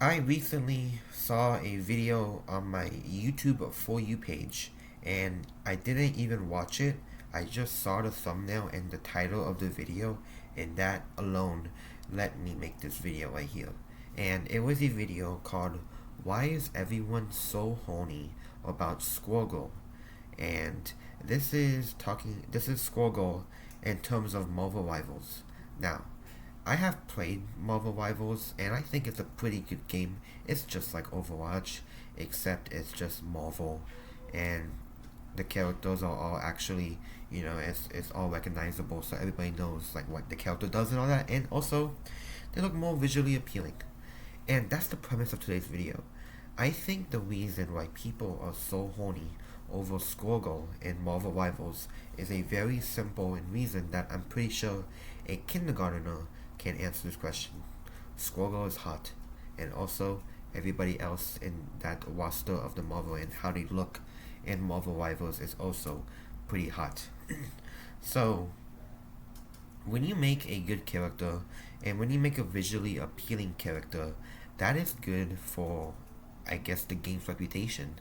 I recently saw a video on my YouTube For You page, and I didn't even watch it. I just saw the thumbnail and the title of the video, and that alone let me make this video right here. And it was a video called Why is Everyone So Horny About Squirgle? And this is Squirgle in terms of Marvel Rivals. Now, I have played Marvel Rivals, and I think it's a pretty good game. It's just like Overwatch, except it's just Marvel, and the characters are all actually, it's all recognizable, so everybody knows like what the character does and all that, and also they look more visually appealing. And that's the premise of today's video. I think the reason why people are so horny over Squirgle in Marvel Rivals is a very simple and reason that I'm pretty sure a kindergartner can answer this question. Squirgle is hot, and also everybody else in that roster of the Marvel and how they look in Marvel Rivals is also pretty hot. So, when you make a good character and when you make a visually appealing character, that is good for, I guess, the game's reputation.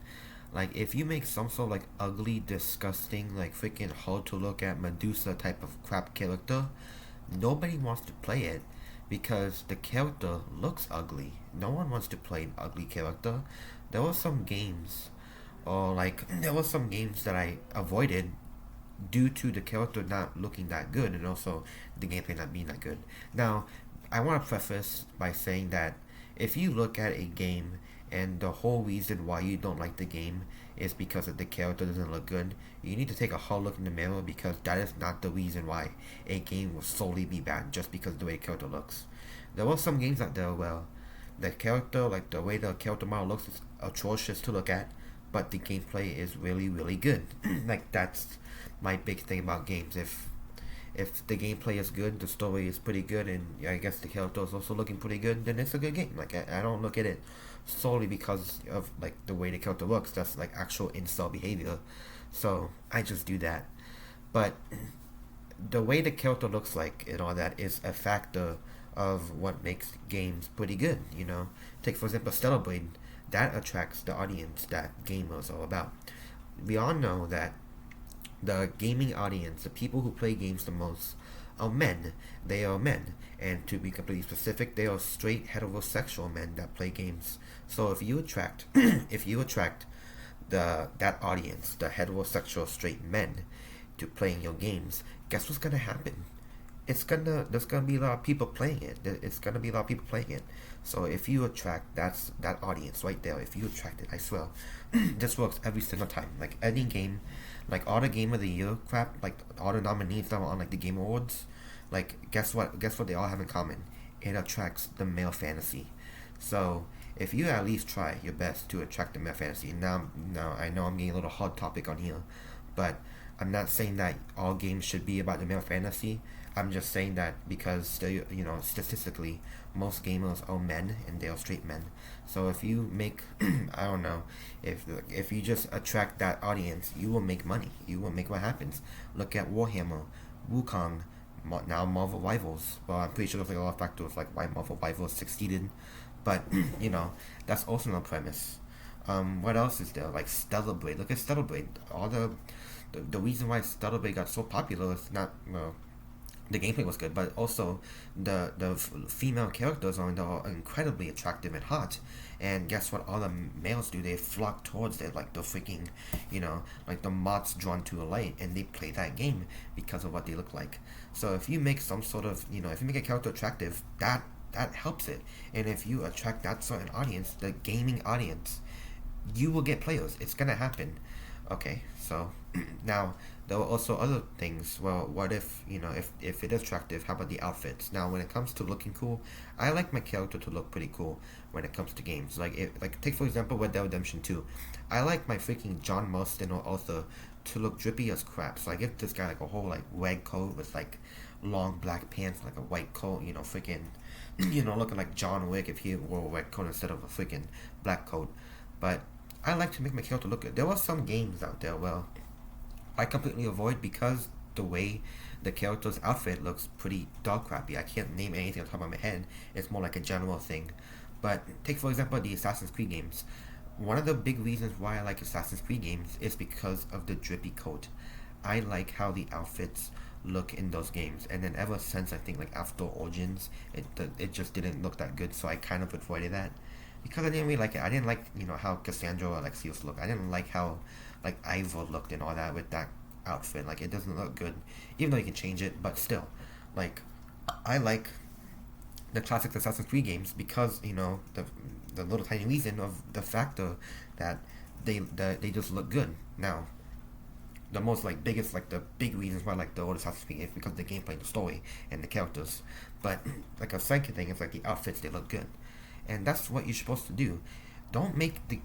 Like, if you make some sort of like ugly, disgusting, like freaking hard to look at Medusa type of crap character, nobody wants to play it because the character looks ugly. No one wants to play an ugly character. There were some games, or like, there were some games that I avoided due to the character not looking that good and also the gameplay not being that good. Now, I want to preface by saying that if you look at a game and the whole reason why you don't like the game is because of the character doesn't look good, you need to take a hard look in the mirror because that is not the reason why a game will solely be bad just because of the way the character looks. There were some games out there where the character, like the way the character model looks, is atrocious to look at, but the gameplay is really, really good. Like, that's my big thing about games. If the gameplay is good, the story is pretty good, and I guess the character is also looking pretty good, then it's a good game. Like, I don't look at it solely because of like the way the character looks. That's like actual incel behavior. So I just do that. But the way the character looks like and all that is a factor of what makes games pretty good. Take for example Stellar Blade. That attracts the audience that gamers are about. We all know that the gaming audience, the people who play games the most, are men. They are men, and to be completely specific, they are straight heterosexual men that play games. So if you attract, if you attract the that audience, the heterosexual straight men, to playing your games, guess what's gonna happen? There's gonna be a lot of people playing it. It's gonna be a lot of people playing it. So if you attract that audience right there, if you attract it, I swear, this works every single time. Like any game, like all the Game of the Year crap, like all the nominees that were on like the Game Awards, like guess what? Guess what they all have in common? It attracts the male fantasy. So if you at least try your best to attract the male fantasy, now I know I'm getting a little hot topic on here, but I'm not saying that all games should be about the male fantasy. I'm just saying that because statistically, most gamers are men and they are straight men. So if you make, I don't know, if you just attract that audience, you will make money. You will make what happens. Look at Warhammer, Wukong, now Marvel Rivals. Well, I'm pretty sure there's like a lot of factors like why Marvel Rivals succeeded, but that's also no premise. What else is there? Like Stellar Blade. Look at Stellar Blade. All the reason why Stellar Blade got so popular is not the gameplay was good, but also the female characters on there are incredibly attractive and hot. And guess what? All the males do, they flock towards it like the freaking, like the moths drawn to a light, and they play that game because of what they look like. So if you make some sort of, if you make a character attractive, that helps it. And if you attract that certain audience, the gaming audience, you will get players. It's gonna happen. Okay, so now there were also other things. Well, what if if it is attractive? How about the outfits? Now, when it comes to looking cool, I like my character to look pretty cool when it comes to games. Like take for example Red Dead Redemption 2. I like my freaking John Marston or Arthur to look drippy as crap. So I give this guy like a whole like red coat with like long black pants, like a white coat. Freaking, looking like John Wick if he wore a red coat instead of a freaking black coat. But I like to make my character look good. There were some games out there where I completely avoid because the way the character's outfit looks pretty dog crappy. I can't name anything on top of my head. It's more like a general thing. But take for example the Assassin's Creed games. One of the big reasons why I like Assassin's Creed games is because of the drippy coat. I like how the outfits look in those games, and then ever since I think like after Origins, it just didn't look that good, so I kind of avoided that because I didn't really like it. I didn't like how Cassandra or Alexios looked. I didn't like how like Ivor looked and all that with that outfit. Like it doesn't look good, even though you can change it, but still, like I like the classic Assassin's Creed games because the little tiny reason of the factor that they just look good. Now, the most like biggest like the big reasons why I like the old Assassin's Creed is because of the gameplay, the story, and the characters. But like a second thing is like the outfits, they look good, and that's what you're supposed to do. Don't make the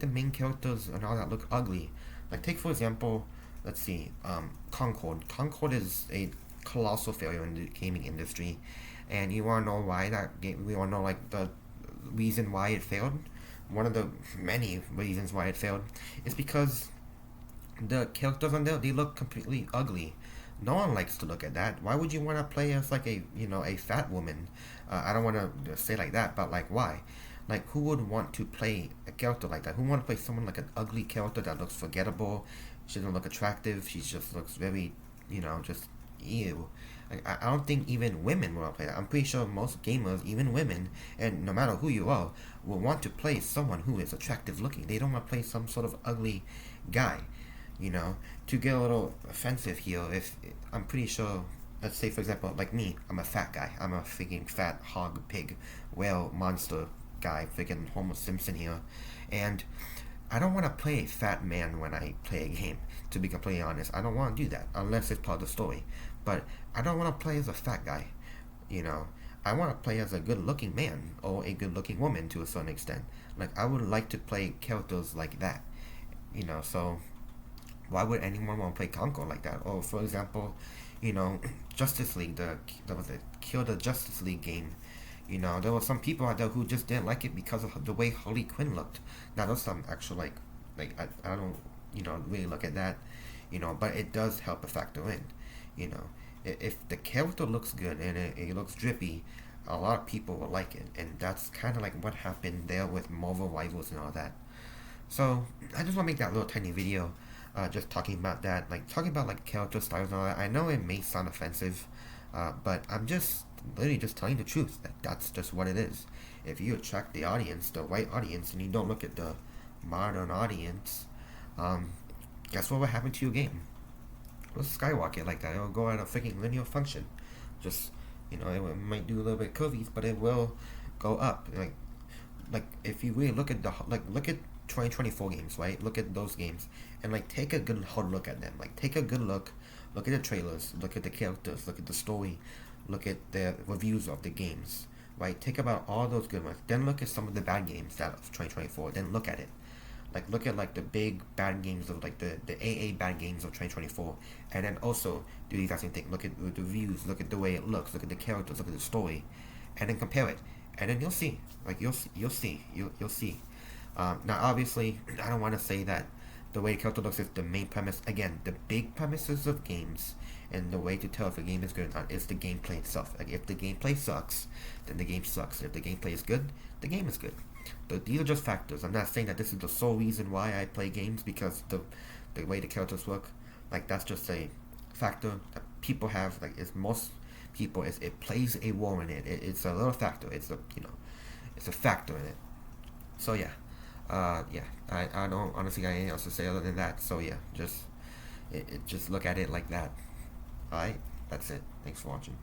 main characters and all that look ugly. Like take for example, let's see, Concord. Concord is a colossal failure in the gaming industry, and you wanna know why that game? We wanna know like the reason why it failed. One of the many reasons why it failed is because the characters on there, they look completely ugly. No one likes to look at that. Why would you want to play as like a fat woman? I don't want to say like that, but like why? Like who would want to play a character like that? Who want to play someone like an ugly character that looks forgettable? She doesn't look attractive. She just looks very, just ew. Like, I don't think even women want to play that. I'm pretty sure most gamers, even women, and no matter who you are, will want to play someone who is attractive looking. They don't want to play some sort of ugly guy. To get a little offensive here, if I'm pretty sure, let's say for example, like me, I'm a fat guy. I'm a freaking fat hog, pig, whale, monster guy, freaking Homer Simpson here, and I don't want to play a fat man when I play a game. To be completely honest, I don't want to do that unless it's part of the story. But I don't want to play as a fat guy. You know, I want to play as a good-looking man or a good-looking woman to a certain extent. Like I would like to play characters like that. So why would anyone want to play Concord like that? Or for example, Justice League, that was it, Kill the Justice League game. There were some people out there who just didn't like it because of the way Harley Quinn looked. Now there's some actual I don't really look at that, but it does help a factor in. If the character looks good and it looks drippy, a lot of people will like it, and that's kind of like what happened there with Marvel Rivals and all that. So I just want to make that little tiny video, just talking about that, like talking about like character styles and all that. I know it may sound offensive, but I'm just literally just telling the truth that that's just what it is. If you attract the audience, the right audience, and you don't look at the modern audience, um, guess what will happen to your game? It'll skyrocket like that. It'll go at a freaking linear function. Just it might do a little bit of curvies, but it will go up. Like if you really look at look at 2024 games, right? Look at those games and like take a good hard look at them. Like take a good look at the trailers, look at the characters, look at the story, look at the reviews of the games, right? Take about all those good ones. Then look at some of the bad games that of 2024. Then look at it. Like look at like the big bad games of like the AA bad games of 2024, and then also do the exact same thing. Look at the reviews, look at the way it looks, look at the characters, look at the story, and then compare it, and then you'll see. Like you'll see. Now obviously I don't want to say that the way the character looks is the main premise. Again, the big premises of games and the way to tell if a game is good or not is the gameplay itself. Like if the gameplay sucks, then the game sucks. If the gameplay is good, the game is good. These are just factors. I'm not saying that this is the sole reason why I play games because the way the characters look. Like that's just a factor that people have. Like it's most people, it plays a role in it. It's a little factor. It's a factor in it. So yeah. Yeah, I don't honestly got anything else to say other than that. So yeah, just look at it like that. Alright, that's it. Thanks for watching.